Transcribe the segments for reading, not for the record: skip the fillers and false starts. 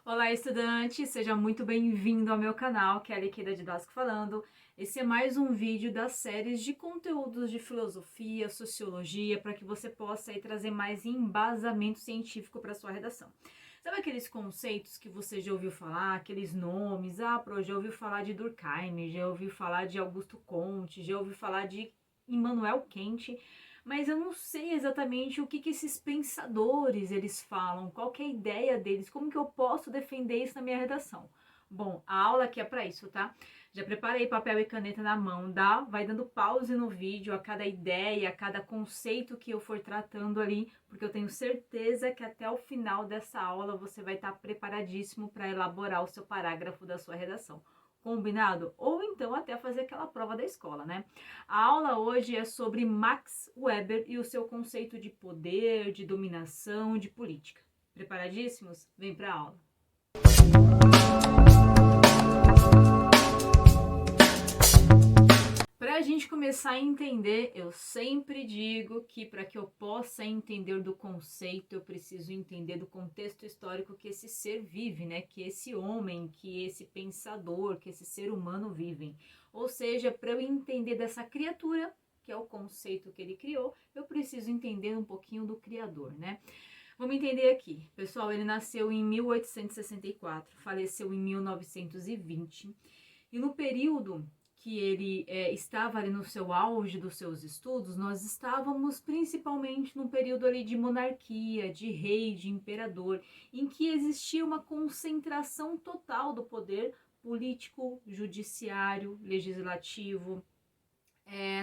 Olá, estudante! Seja muito bem-vindo ao meu canal, que é a Liquida Didasco falando. Esse é mais um vídeo das séries de conteúdos de filosofia, sociologia, para que você possa aí trazer mais embasamento científico para sua redação. Sabe aqueles conceitos que você já ouviu falar, aqueles nomes? Já ouviu falar de Durkheim, já ouviu falar de Augusto Comte, já ouviu falar de Immanuel Kant, mas eu não sei exatamente o que esses pensadores eles falam, qual que é a ideia deles, como que eu posso defender isso na minha redação. Bom, a aula aqui é para isso, tá? Já preparei papel e caneta na mão, vai dando pause no vídeo a cada ideia, a cada conceito que eu for tratando ali, porque eu tenho certeza que até o final dessa aula você vai estar preparadíssimo para elaborar o seu parágrafo da sua redação. Combinado? Ou então até fazer aquela prova da escola, né? A aula hoje é sobre Max Weber e o seu conceito de poder, de dominação, de política. Preparadíssimos? Vem para a aula. Para a gente começar a entender, eu sempre digo que para que eu possa entender do conceito, eu preciso entender do contexto histórico que esse ser vive, né? Que esse homem, que esse pensador, que esse ser humano vivem. Ou seja, para eu entender dessa criatura, que é o conceito que ele criou, eu preciso entender um pouquinho do criador, né? Vamos entender aqui. Pessoal, ele nasceu em 1864, faleceu em 1920. E no período que ele estava ali no seu auge dos seus estudos, nós estávamos principalmente num período ali de monarquia, de rei, de imperador, em que existia uma concentração total do poder político, judiciário, legislativo,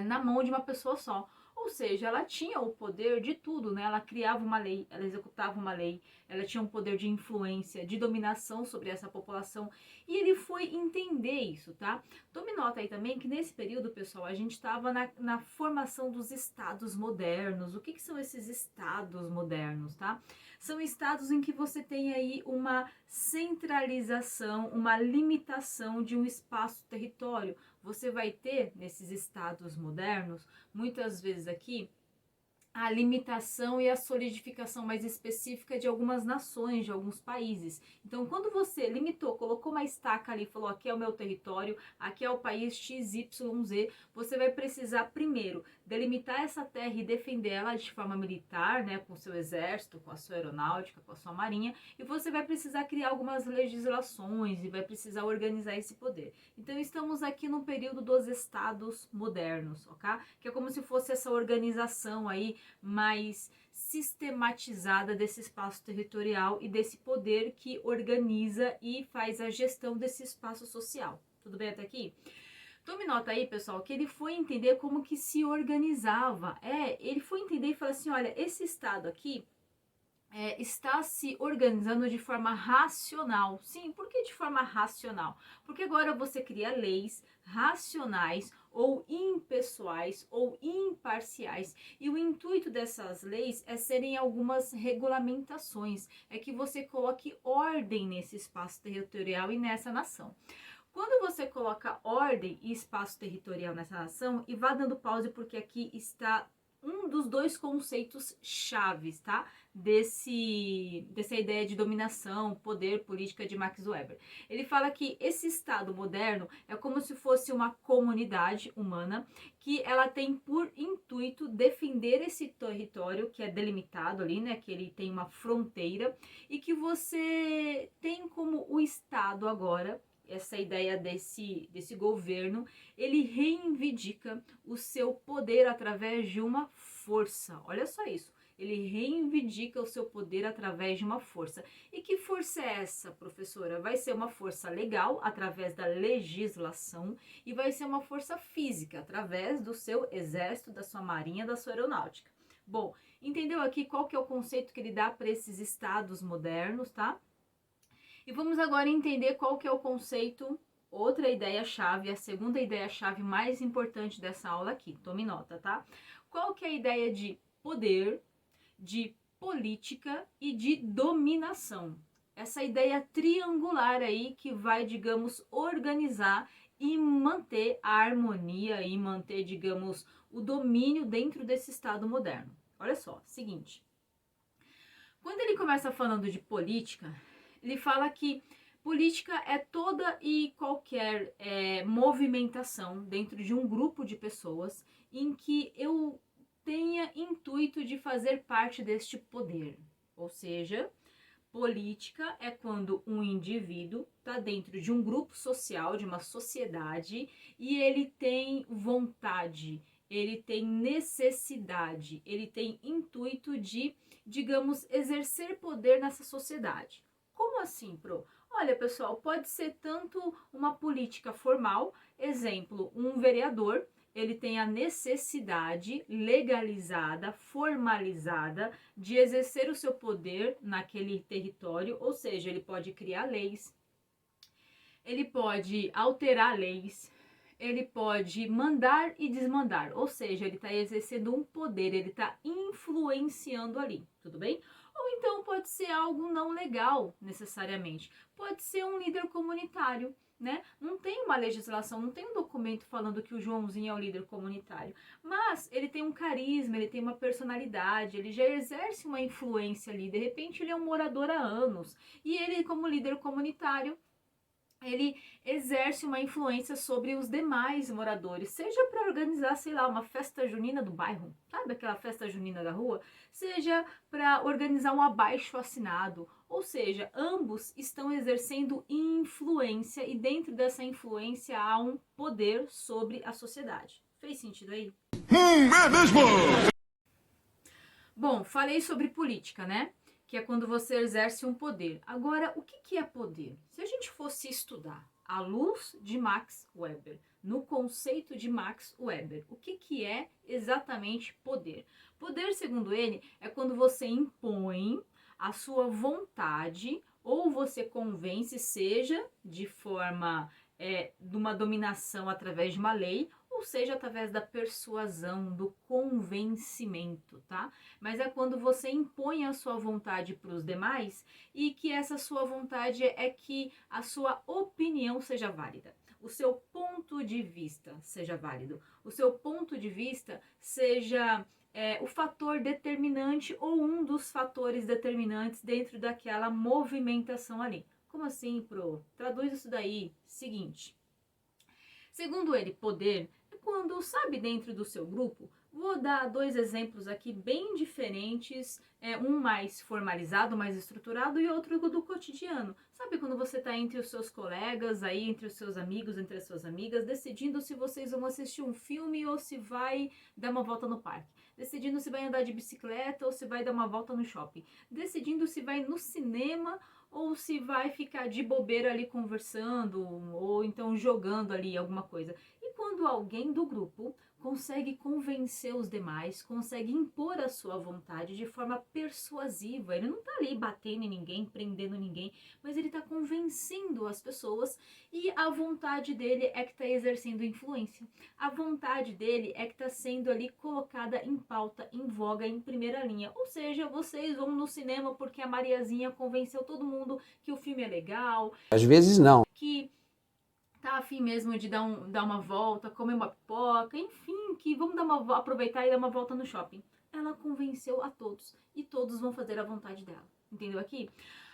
na mão de uma pessoa só. Ou seja, ela tinha o poder de tudo, né? Ela criava uma lei, ela executava uma lei, ela tinha um poder de influência, de dominação sobre essa população. E ele foi entender isso, tá? Tome nota aí também que nesse período, pessoal, a gente estava na formação dos estados modernos. O que são esses estados modernos, tá? São estados em que você tem aí uma centralização, uma limitação de um espaço-território. Você vai ter nesses estados modernos, muitas vezes aqui, a limitação e a solidificação mais específica de algumas nações, de alguns países. Então, quando você limitou, colocou uma estaca ali, falou aqui é o meu território, aqui é o país XYZ, você vai precisar primeiro delimitar essa terra e defender ela de forma militar, né, com o seu exército, com a sua aeronáutica, com a sua marinha, e você vai precisar criar algumas legislações e vai precisar organizar esse poder. Então, estamos aqui no período dos estados modernos, ok? Que é como se fosse essa organização aí mais sistematizada desse espaço territorial e desse poder que organiza e faz a gestão desse espaço social. Tudo bem até aqui? Tome nota aí, pessoal, que ele foi entender como que se organizava. Ele foi entender e falou assim, olha, esse estado aqui está se organizando de forma racional. Sim, por que de forma racional? Porque agora você cria leis racionais ou impessoais ou imparciais. E o intuito dessas leis é serem algumas regulamentações, é que você coloque ordem nesse espaço territorial e nessa nação. Quando você coloca ordem e espaço territorial nessa nação, e vá dando pause porque aqui está um dos dois conceitos chaves, tá? Dessa ideia de dominação, poder, política de Max Weber. Ele fala que esse Estado moderno é como se fosse uma comunidade humana que ela tem por intuito defender esse território que é delimitado ali, né? Que ele tem uma fronteira e que você tem como o Estado agora, essa ideia desse governo, ele reivindica o seu poder através de uma força. Olha só isso. Ele reivindica o seu poder através de uma força. E que força é essa, professora? Vai ser uma força legal, através da legislação, e vai ser uma força física, através do seu exército, da sua marinha, da sua aeronáutica. Bom, entendeu aqui qual que é o conceito que ele dá para esses estados modernos, tá? E vamos agora entender qual que é o conceito, outra ideia-chave, a segunda ideia-chave mais importante dessa aula aqui. Tome nota, tá? Qual que é a ideia de poder, de política e de dominação? Essa ideia triangular aí que vai, digamos, organizar e manter a harmonia e manter, digamos, o domínio dentro desse Estado moderno. Olha só, seguinte. Quando ele começa falando de política, Ele fala que política é toda e qualquer movimentação dentro de um grupo de pessoas em que eu tenha intuito de fazer parte deste poder. Ou seja, política é quando um indivíduo está dentro de um grupo social, de uma sociedade, e ele tem vontade, ele tem necessidade, ele tem intuito de, digamos, exercer poder nessa sociedade. Como assim, Pro? Olha, pessoal, pode ser tanto uma política formal, exemplo, um vereador, ele tem a necessidade legalizada, formalizada, de exercer o seu poder naquele território, ou seja, ele pode criar leis, ele pode alterar leis, ele pode mandar e desmandar, ou seja, ele está exercendo um poder, ele está influenciando ali, tudo bem? Ou então pode ser algo não legal, necessariamente. Pode ser um líder comunitário, né? Não tem uma legislação, não tem um documento falando que o Joãozinho é o líder comunitário, mas ele tem um carisma, ele tem uma personalidade, ele já exerce uma influência ali, de repente ele é um morador há anos, e ele como líder comunitário, ele exerce uma influência sobre os demais moradores, seja para organizar, sei lá, uma festa junina do bairro, sabe aquela festa junina da rua? Seja para organizar um abaixo-assinado, ou seja, ambos estão exercendo influência e dentro dessa influência há um poder sobre a sociedade. Fez sentido aí? É mesmo! Bom, falei sobre política, né? Que é quando você exerce um poder. Agora, o que é poder? Se a gente fosse estudar à luz de Max Weber, no conceito de Max Weber, o que é exatamente poder? Poder, segundo ele, é quando você impõe a sua vontade ou você convence, seja de forma de uma dominação através de uma lei, ou seja, através da persuasão, do convencimento, tá? Mas é quando você impõe a sua vontade para os demais e que essa sua vontade é que a sua opinião seja válida, o seu ponto de vista seja válido, o seu ponto de vista seja o fator determinante ou um dos fatores determinantes dentro daquela movimentação ali. Como assim, Pro? Traduz isso daí. Seguinte. Segundo ele, poder é quando, sabe, dentro do seu grupo, vou dar dois exemplos aqui bem diferentes, um mais formalizado, mais estruturado e outro do cotidiano. Sabe quando você está entre os seus colegas, aí entre os seus amigos, entre as suas amigas, decidindo se vocês vão assistir um filme ou se vai dar uma volta no parque, decidindo se vai andar de bicicleta ou se vai dar uma volta no shopping, decidindo se vai no cinema ou se vai ficar de bobeira ali conversando ou então jogando ali alguma coisa. E quando alguém do grupo consegue convencer os demais, consegue impor a sua vontade de forma persuasiva, ele não está ali batendo em ninguém, prendendo ninguém, mas ele está convencendo as pessoas e a vontade dele é que está exercendo influência. A vontade dele é que está sendo ali colocada em pauta, em voga, em primeira linha. Ou seja, vocês vão no cinema porque a Mariazinha convenceu todo mundo que o filme é legal. Às vezes não. Que tá afim mesmo de dar uma volta, comer uma pipoca, enfim, que vamos aproveitar e dar uma volta no shopping. Ela convenceu a todos e todos vão fazer a vontade dela. Entendeu aqui?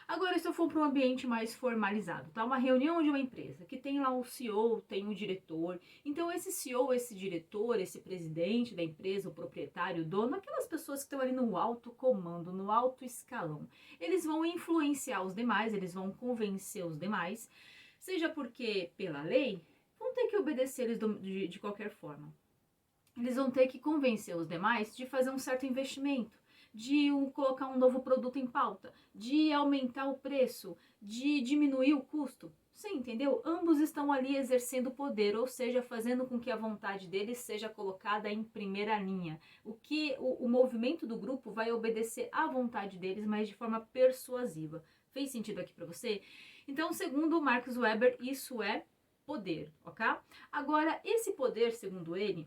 Agora, se eu for para um ambiente mais formalizado, tá? Uma reunião de uma empresa que tem lá o CEO, tem o diretor. Então, esse CEO, esse diretor, esse presidente da empresa, o proprietário, o dono, aquelas pessoas que estão ali no alto comando, no alto escalão, eles vão influenciar os demais, eles vão convencer os demais, seja porque pela lei, vão ter que obedecer eles de qualquer forma. Eles vão ter que convencer os demais de fazer um certo investimento, de colocar um novo produto em pauta, de aumentar o preço, de diminuir o custo. Você entendeu? Ambos estão ali exercendo poder, ou seja, fazendo com que a vontade deles seja colocada em primeira linha. O movimento do grupo vai obedecer à vontade deles, mas de forma persuasiva. Fez sentido aqui para você? Então, segundo Max Weber, isso é poder, ok? Agora, esse poder, segundo ele,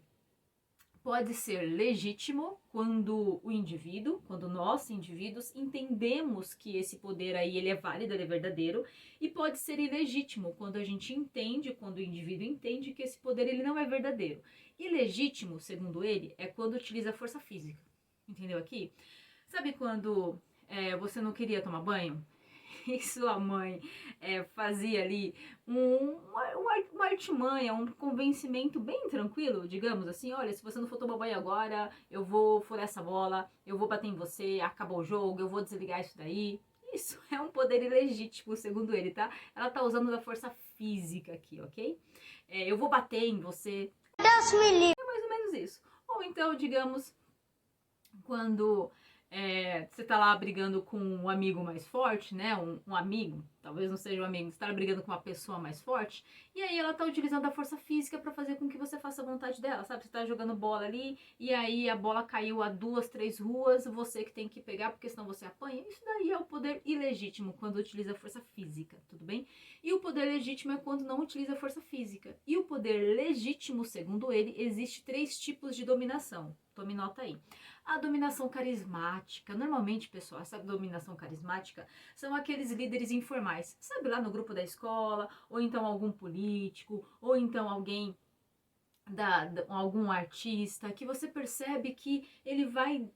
pode ser legítimo quando o indivíduo, quando nós, indivíduos, entendemos que esse poder aí ele é válido, ele é verdadeiro, e pode ser ilegítimo quando a gente entende, quando o indivíduo entende que esse poder ele não é verdadeiro. Ilegítimo, segundo ele, é quando utiliza força física. Entendeu aqui? Sabe quando você não queria tomar banho? e sua mãe fazia ali uma artimanha, um convencimento bem tranquilo, digamos assim, olha, se você não for tomar banho agora, eu vou furar essa bola, eu vou bater em você, acabou o jogo, eu vou desligar isso daí. Isso é um poder ilegítimo, segundo ele, tá? Ela tá usando da força física aqui, ok? Eu vou bater em você. Deus me livre. É mais ou menos isso. Ou então, digamos, quando você tá lá brigando com um amigo mais forte, né? Um amigo, talvez não seja um amigo, você tá brigando com uma pessoa mais forte, e aí ela tá utilizando a força física para fazer com que você faça a vontade dela, sabe? Você tá jogando bola ali, e aí a bola caiu a 2, 3 ruas, você que tem que pegar, porque senão você apanha. Isso daí é o poder ilegítimo, quando utiliza a força física, tudo bem? E o poder legítimo é quando não utiliza a força física. E o poder legítimo, segundo ele, existe 3 tipos de dominação. Tome nota aí. A dominação carismática. Normalmente, pessoal, essa dominação carismática são aqueles líderes informais. Sabe, lá no grupo da escola, ou então algum político, ou então alguém algum artista, que você percebe que ele vai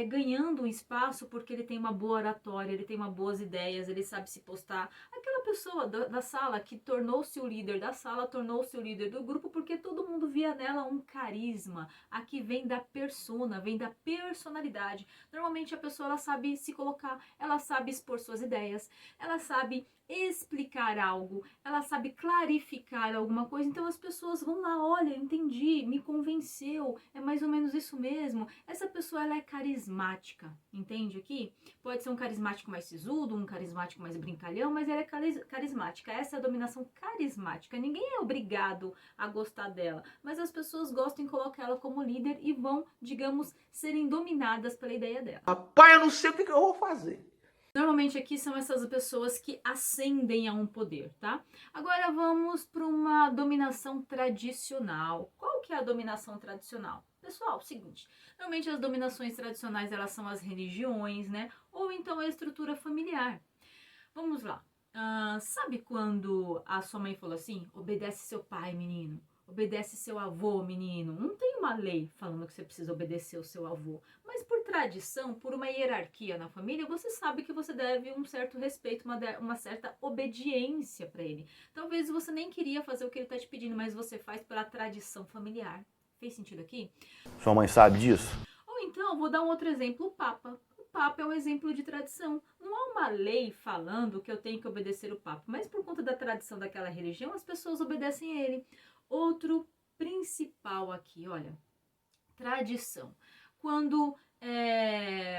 ganhando um espaço porque ele tem uma boa oratória, ele tem uma boas ideias, ele sabe se postar. Aquela pessoa da sala que tornou-se o líder da sala, tornou-se o líder do grupo, porque todo mundo via nela um carisma. Aqui vem da persona, vem da personalidade. Normalmente a pessoa ela sabe se colocar, ela sabe expor suas ideias, ela sabe explicar algo, ela sabe clarificar alguma coisa, então as pessoas vão lá, olha, entendi, me convenceu, é mais ou menos isso mesmo. Essa pessoa ela é carismática, entende aqui? Pode ser um carismático mais sisudo, um carismático mais brincalhão, mas ela é carismática. Essa é a dominação carismática. Ninguém é obrigado a gostar dela, mas as pessoas gostam de colocar ela como líder e vão, digamos, serem dominadas pela ideia dela. Rapaz, eu não sei o que eu vou fazer. Normalmente aqui são essas pessoas que ascendem a um poder, tá? Agora vamos para uma dominação tradicional. Qual que é a dominação tradicional? Pessoal, seguinte, normalmente as dominações tradicionais elas são as religiões, né? Ou então a estrutura familiar. Vamos lá. Sabe quando a sua mãe falou assim, obedece seu pai, menino? Obedece seu avô, menino. Não tem uma lei falando que você precisa obedecer o seu avô. Mas por tradição, por uma hierarquia na família, você sabe que você deve um certo respeito, uma certa obediência para ele. Talvez você nem queria fazer o que ele está te pedindo, mas você faz pela tradição familiar. Fez sentido aqui? Sua mãe sabe disso? Ou então, vou dar um outro exemplo, o Papa. O Papa é um exemplo de tradição. Não há uma lei falando que eu tenho que obedecer o Papa, mas por conta da tradição daquela religião, as pessoas obedecem a ele. Outro principal aqui, olha, tradição. Quando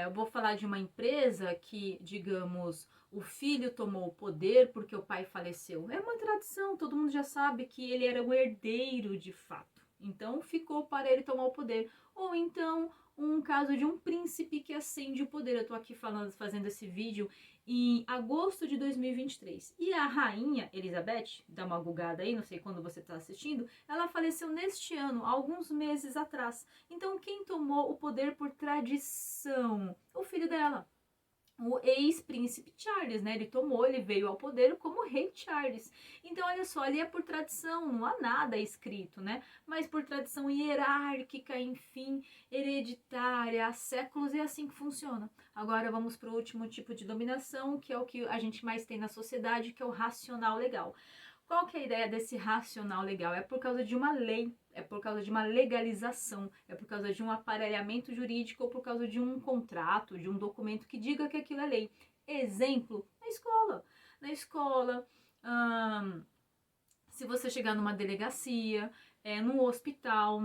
eu vou falar de uma empresa que, digamos, o filho tomou o poder porque o pai faleceu. É uma tradição, todo mundo já sabe que ele era o herdeiro de fato. Então ficou para ele tomar o poder. Ou então um caso de um príncipe que ascende o poder. Eu tô aqui fazendo esse vídeo em agosto de 2023. E a rainha Elizabeth, dá uma bugada aí, não sei quando você está assistindo, ela faleceu neste ano, alguns meses atrás. Então quem tomou o poder por tradição? O filho dela. O ex-príncipe Charles, né? Ele veio ao poder como rei Charles. Então, olha só, ali é por tradição, não há nada escrito, né? Mas por tradição hierárquica, enfim, hereditária, há séculos, é assim que funciona. Agora vamos para o último tipo de dominação, que é o que a gente mais tem na sociedade, que é o racional legal. Qual que é a ideia desse racional legal? É por causa de uma lei, é por causa de uma legalização, é por causa de um aparelhamento jurídico ou por causa de um contrato, de um documento que diga que aquilo é lei. Exemplo, na escola. Na escola, se você chegar numa delegacia, no hospital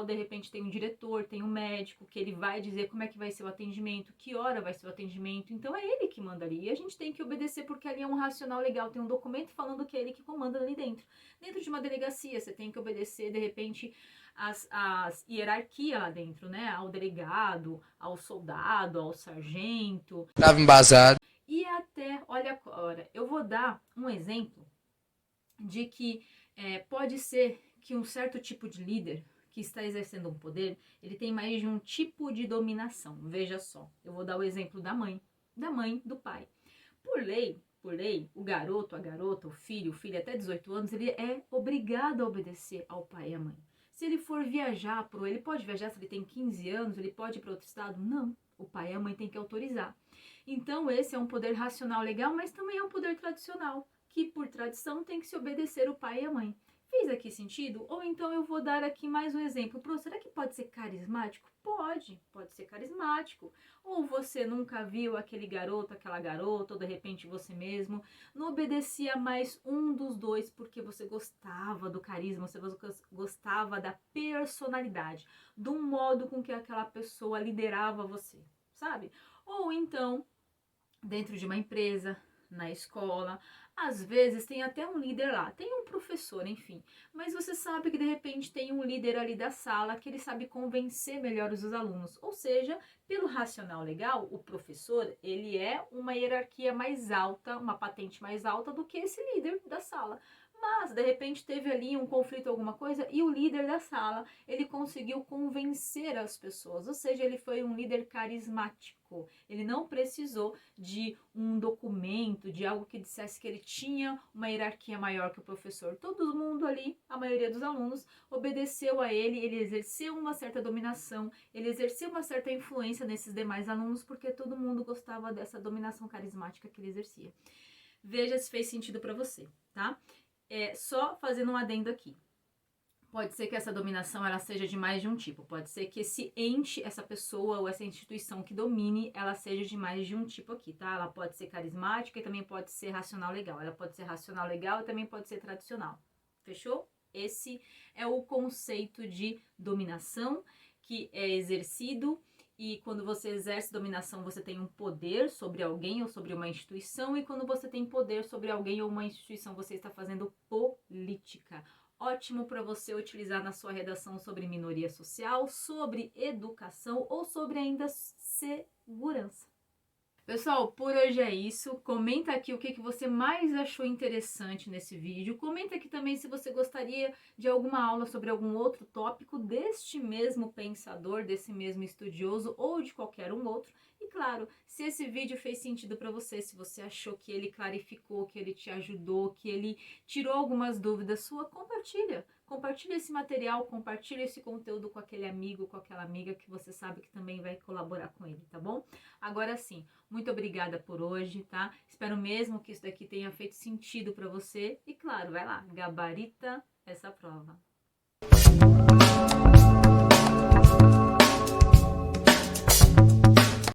de repente tem um diretor, tem um médico, que ele vai dizer como é que vai ser o atendimento, que hora vai ser o atendimento, então é ele que manda ali, e a gente tem que obedecer porque ali é um racional legal, tem um documento falando que é ele que comanda ali dentro. Dentro de uma delegacia, você tem que obedecer, de repente, as hierarquias lá dentro, né, ao delegado, ao soldado, ao sargento. Tava embasado. E até, olha agora, eu vou dar um exemplo de que pode ser que um certo tipo de líder que está exercendo um poder, ele tem mais de um tipo de dominação. Veja só, eu vou dar o exemplo da mãe, do pai. Por lei, o garoto, a garota, o filho até 18 anos, ele é obrigado a obedecer ao pai e à mãe. Se ele for viajar, ele pode viajar se ele tem 15 anos, ele pode ir para outro estado? Não. O pai e a mãe têm que autorizar. Então, esse é um poder racional legal, mas também é um poder tradicional, que por tradição tem que se obedecer o pai e a mãe. Fez aqui sentido? Ou então eu vou dar aqui mais um exemplo. Pro, será que pode ser carismático? Pode ser carismático. Ou você nunca viu aquele garoto, aquela garota, ou de repente você mesmo não obedecia mais um dos dois porque você gostava do carisma, você gostava da personalidade, do modo com que aquela pessoa liderava você, sabe? Ou então, dentro de uma empresa, na escola, às vezes tem até um líder lá, tem um professor, enfim, mas você sabe que de repente tem um líder ali da sala que ele sabe convencer melhor os alunos, ou seja, pelo racional legal, o professor, ele é uma hierarquia mais alta, uma patente mais alta do que esse líder da sala. Mas, de repente, teve ali um conflito, alguma coisa, e o líder da sala, ele conseguiu convencer as pessoas, ou seja, ele foi um líder carismático. Ele não precisou de um documento, de algo que dissesse que ele tinha uma hierarquia maior que o professor. Todo mundo ali, a maioria dos alunos, obedeceu a ele, ele exerceu uma certa dominação, ele exerceu uma certa influência nesses demais alunos, porque todo mundo gostava dessa dominação carismática que ele exercia. Veja se fez sentido para você, tá? Só fazendo um adendo aqui. Pode ser que essa dominação ela seja de mais de um tipo. Pode ser que esse ente, essa pessoa ou essa instituição que domine, ela seja de mais de um tipo aqui, tá? Ela pode ser carismática e também pode ser racional legal. Ela pode ser racional legal e também pode ser tradicional. Fechou? Esse é o conceito de dominação que é exercido. E quando você exerce dominação, você tem um poder sobre alguém ou sobre uma instituição. E quando você tem poder sobre alguém ou uma instituição, você está fazendo política. Ótimo para você utilizar na sua redação sobre minoria social, sobre educação ou sobre ainda segurança. Pessoal, por hoje é isso. Comenta aqui o que você mais achou interessante nesse vídeo. Comenta aqui também se você gostaria de alguma aula sobre algum outro tópico deste mesmo pensador, desse mesmo estudioso ou de qualquer um outro. E claro, se esse vídeo fez sentido para você, se você achou que ele clarificou, que ele te ajudou, que ele tirou algumas dúvidas suas, compartilha. Compartilha esse material, compartilha esse conteúdo com aquele amigo, com aquela amiga que você sabe que também vai colaborar com ele, tá bom? Agora sim, muito obrigada por hoje, tá? Espero mesmo que isso daqui tenha feito sentido para você. E claro, vai lá, gabarita essa prova.